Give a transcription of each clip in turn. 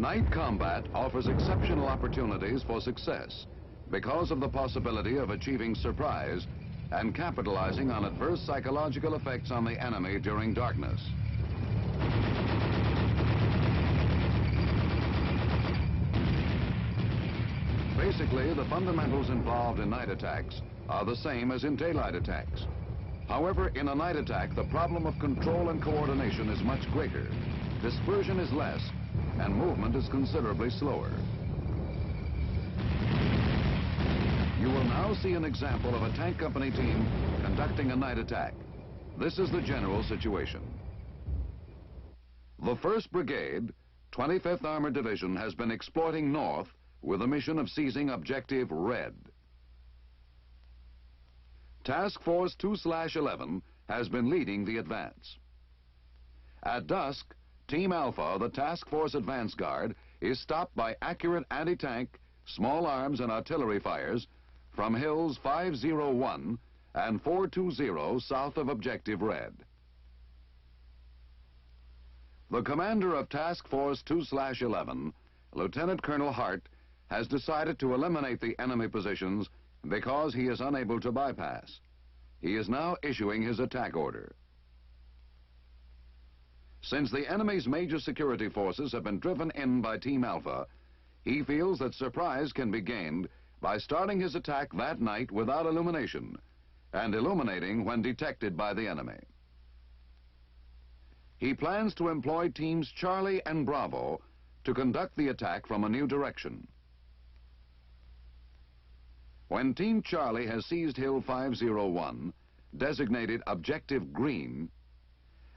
Night combat offers exceptional opportunities for success because of the possibility of achieving surprise and capitalizing on adverse psychological effects on the enemy during darkness. Basically, the fundamentals involved in night attacks are the same as in daylight attacks. However, in a night attack, the problem of control and coordination is much greater. Dispersion is less, and movement is considerably slower. You will now see an example of a tank company team conducting a night attack. This is the general situation. The 1st Brigade, 25th Armored Division, has been exploiting north with the mission of seizing objective Red. Task Force 2/11 has been leading the advance. At dusk, Team Alpha, the Task Force Advance Guard, is stopped by accurate anti-tank, small arms and artillery fires from hills 501 and 420 south of objective Red. The commander of Task Force 2/11, Lieutenant Colonel Hart, has decided to eliminate the enemy positions because he is unable to bypass. He is now issuing his attack order. Since the enemy's major security forces have been driven in by Team Alpha, he feels that surprise can be gained by starting his attack that night without illumination and illuminating when detected by the enemy. He plans to employ Teams Charlie and Bravo to conduct the attack from a new direction. When Team Charlie has seized Hill 501, designated Objective Green,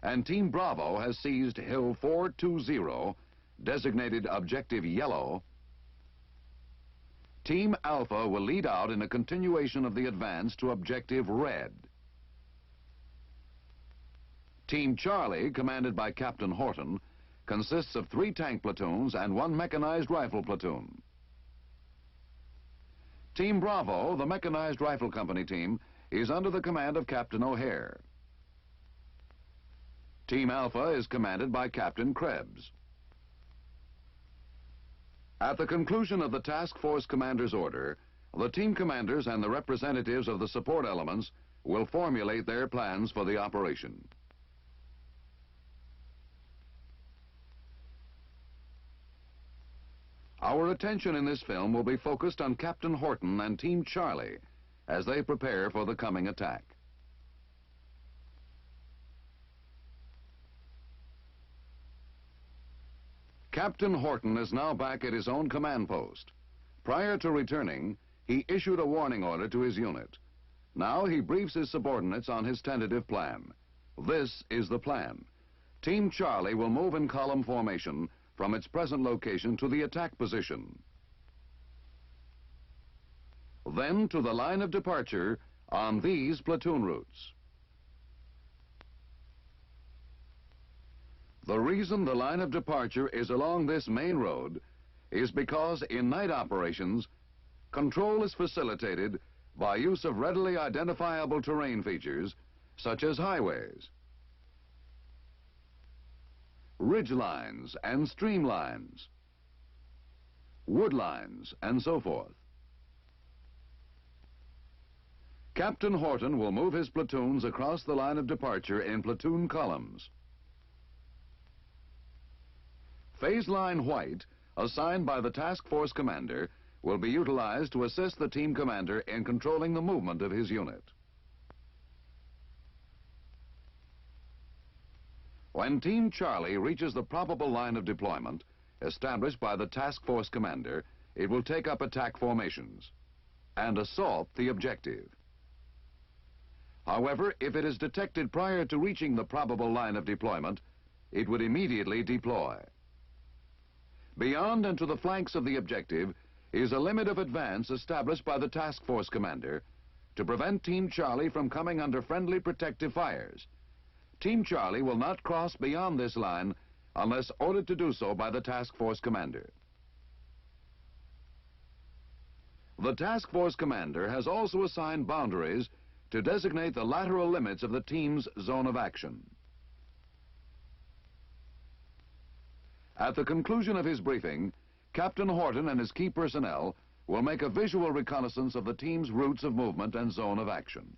and Team Bravo has seized Hill 420, designated Objective Yellow, Team Alpha will lead out in a continuation of the advance to Objective Red. Team Charlie, commanded by Captain Horton, consists of 3 tank platoons and 1 mechanized rifle platoon. Team Bravo, the mechanized rifle company team, is under the command of Captain O'Hare. Team Alpha is commanded by Captain Krebs. At the conclusion of the task force commander's order, the team commanders and the representatives of the support elements will formulate their plans for the operation. Our attention in this film will be focused on Captain Horton and Team Charlie as they prepare for the coming attack. Captain Horton is now back at his own command post. Prior to returning, he issued a warning order to his unit. Now he briefs his subordinates on his tentative plan. This is the plan. Team Charlie will move in column formation from its present location to the attack position. Then to the line of departure on these platoon routes. The reason the line of departure is along this main road is because in night operations, control is facilitated by use of readily identifiable terrain features such as highways, ridge lines and stream lines, wood lines, and so forth. Captain Horton will move his platoons across the line of departure in platoon columns. Phase line white, assigned by the task force commander, will be utilized to assist the team commander in controlling the movement of his unit. When Team Charlie reaches the probable line of deployment established by the task force commander, it will take up attack formations and assault the objective. However, if it is detected prior to reaching the probable line of deployment, it would immediately deploy. Beyond and to the flanks of the objective is a limit of advance established by the task force commander to prevent Team Charlie from coming under friendly protective fires. Team Charlie will not cross beyond this line unless ordered to do so by the task force commander. The task force commander has also assigned boundaries to designate the lateral limits of the team's zone of action. At the conclusion of his briefing, Captain Horton and his key personnel will make a visual reconnaissance of the team's routes of movement and zone of action.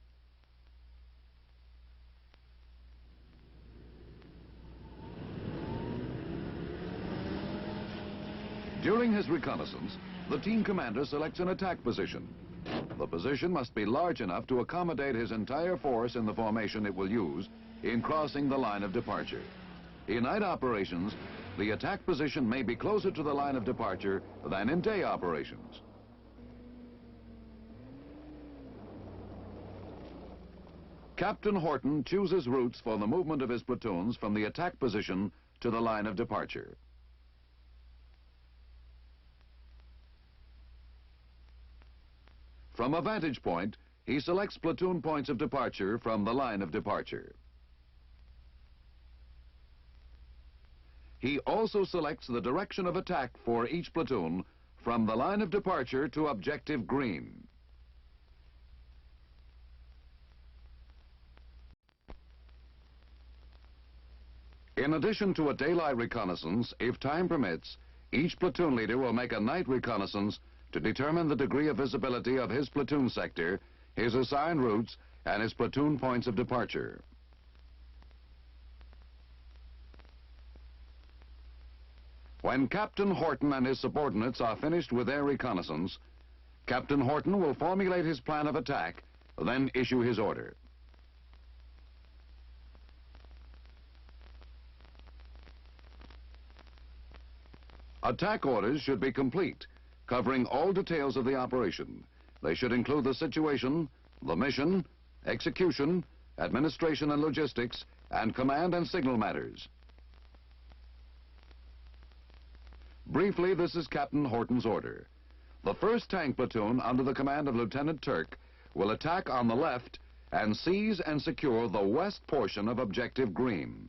During his reconnaissance, the team commander selects an attack position. The position must be large enough to accommodate his entire force in the formation it will use in crossing the line of departure. In night operations, the attack position may be closer to the line of departure than in day operations. Captain Horton chooses routes for the movement of his platoons from the attack position to the line of departure. From a vantage point, he selects platoon points of departure from the line of departure. He also selects the direction of attack for each platoon from the line of departure to objective green. In addition to a daylight reconnaissance, if time permits, each platoon leader will make a night reconnaissance to determine the degree of visibility of his platoon sector, his assigned routes, and his platoon points of departure. When Captain Horton and his subordinates are finished with their reconnaissance, Captain Horton will formulate his plan of attack, then issue his order. Attack orders should be complete, covering all details of the operation. They should include the situation, the mission, execution, administration and logistics, and command and signal matters. Briefly, this is Captain Horton's order. The 1st Tank Platoon, under the command of Lieutenant Turk, will attack on the left and seize and secure the west portion of Objective Green.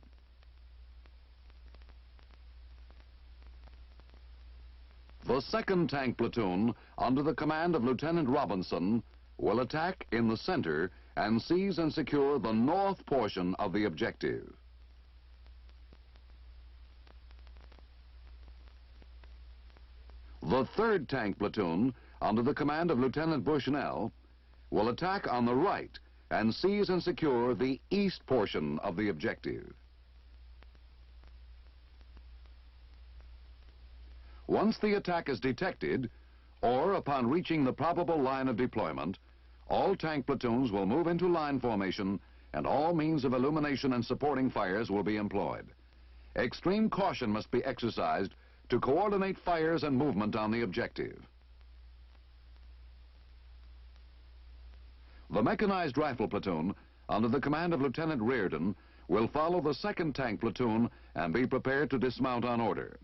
The 2nd Tank Platoon, under the command of Lieutenant Robinson, will attack in the center and seize and secure the north portion of the objective. The 3rd Tank Platoon, under the command of Lieutenant Bushnell, will attack on the right and seize and secure the east portion of the objective. Once the attack is detected, or upon reaching the probable line of deployment, all tank platoons will move into line formation and all means of illumination and supporting fires will be employed. Extreme caution must be exercised to coordinate fires and movement on the objective. The mechanized rifle platoon, under the command of Lieutenant Reardon, will follow the 2nd Tank Platoon and be prepared to dismount on order.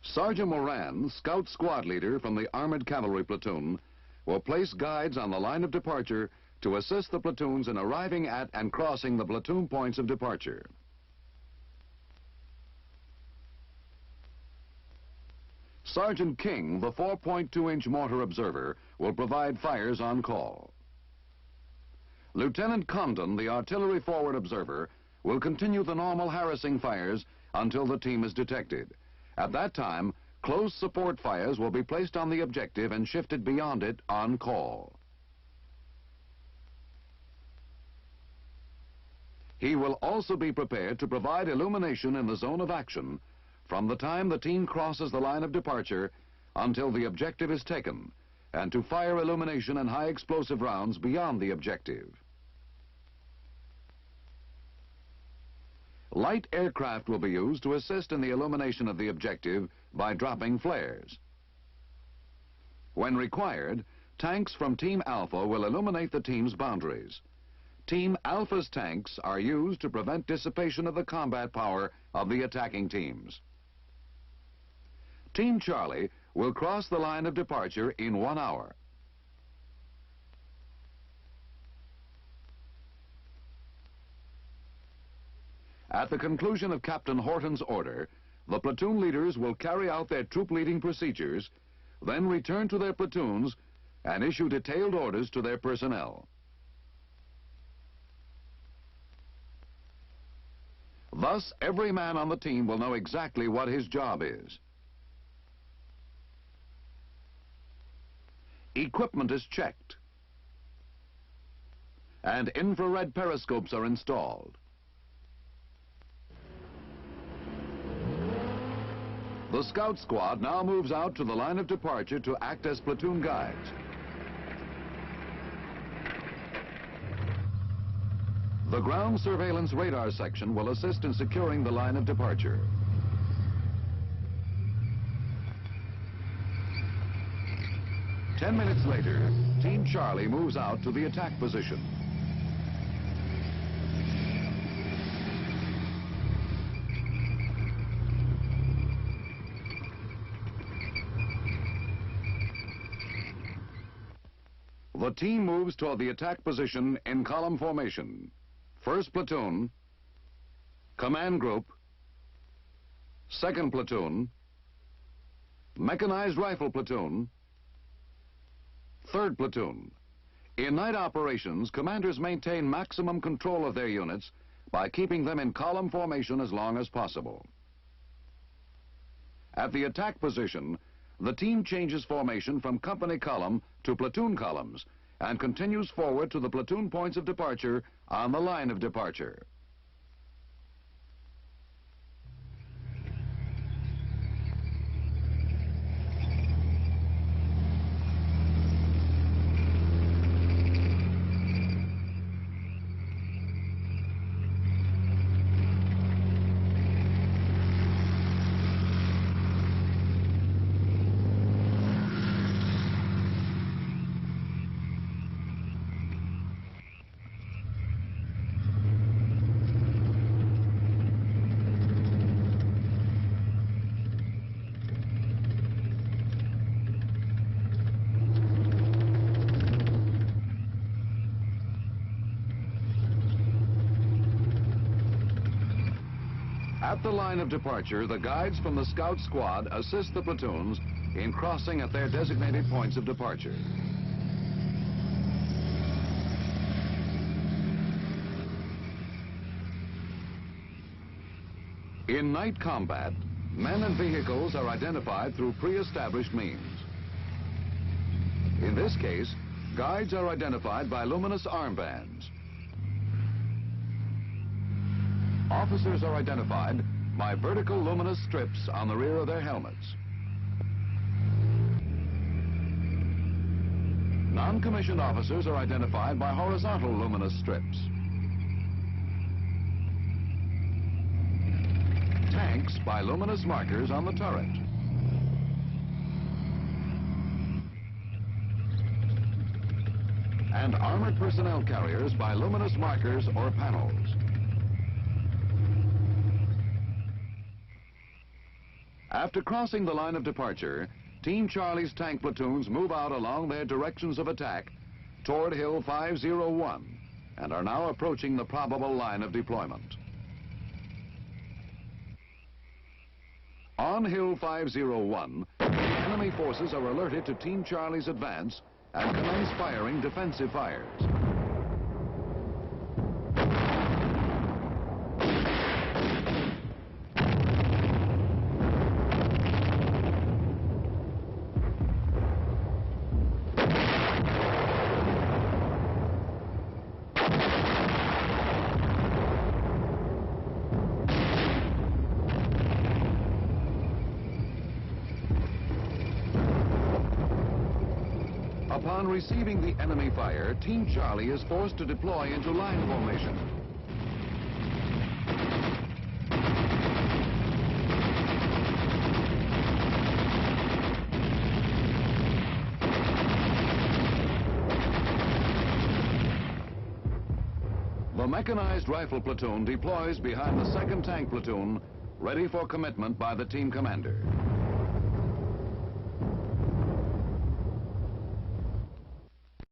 Sergeant Moran, scout squad leader from the Armored Cavalry Platoon, will place guides on the line of departure to assist the platoons in arriving at and crossing the platoon points of departure. Sergeant King, the 4.2-inch mortar observer, will provide fires on call. Lieutenant Condon, the artillery forward observer, will continue the normal harassing fires until the team is detected. At that time, close support fires will be placed on the objective and shifted beyond it on call. He will also be prepared to provide illumination in the zone of action from the time the team crosses the line of departure until the objective is taken, and to fire illumination and high explosive rounds beyond the objective. Light aircraft will be used to assist in the illumination of the objective by dropping flares. When required, tanks from Team Alpha will illuminate the team's boundaries. Team Alpha's tanks are used to prevent dissipation of the combat power of the attacking teams. Team Charlie will cross the line of departure in 1 hour. At the conclusion of Captain Horton's order, the platoon leaders will carry out their troop leading procedures, then return to their platoons and issue detailed orders to their personnel. Thus, every man on the team will know exactly what his job is. Equipment is checked, and infrared periscopes are installed. The scout squad now moves out to the line of departure to act as platoon guides. The ground surveillance radar section will assist in securing the line of departure. Ten minutes later, Team Charlie moves out to the attack position. The team moves toward the attack position in column formation. First platoon, command group, second platoon, mechanized rifle platoon, third platoon. In night operations, commanders maintain maximum control of their units by keeping them in column formation as long as possible. At the attack position, the team changes formation from company column to platoon columns and continues forward to the platoon points of departure on the line of departure. At the line of departure, the guides from the scout squad assist the platoons in crossing at their designated points of departure. In night combat, men and vehicles are identified through pre-established means. In this case, guides are identified by luminous armbands. Officers are identified by vertical luminous strips on the rear of their helmets. Non-commissioned officers are identified by horizontal luminous strips. Tanks by luminous markers on the turret. And armored personnel carriers by luminous markers or panels. After crossing the line of departure, Team Charlie's tank platoons move out along their directions of attack toward Hill 501 and are now approaching the probable line of deployment. On Hill 501, enemy forces are alerted to Team Charlie's advance and commence firing defensive fires. Upon receiving the enemy fire, Team Charlie is forced to deploy into line formation. The mechanized rifle platoon deploys behind the second tank platoon, ready for commitment by the team commander.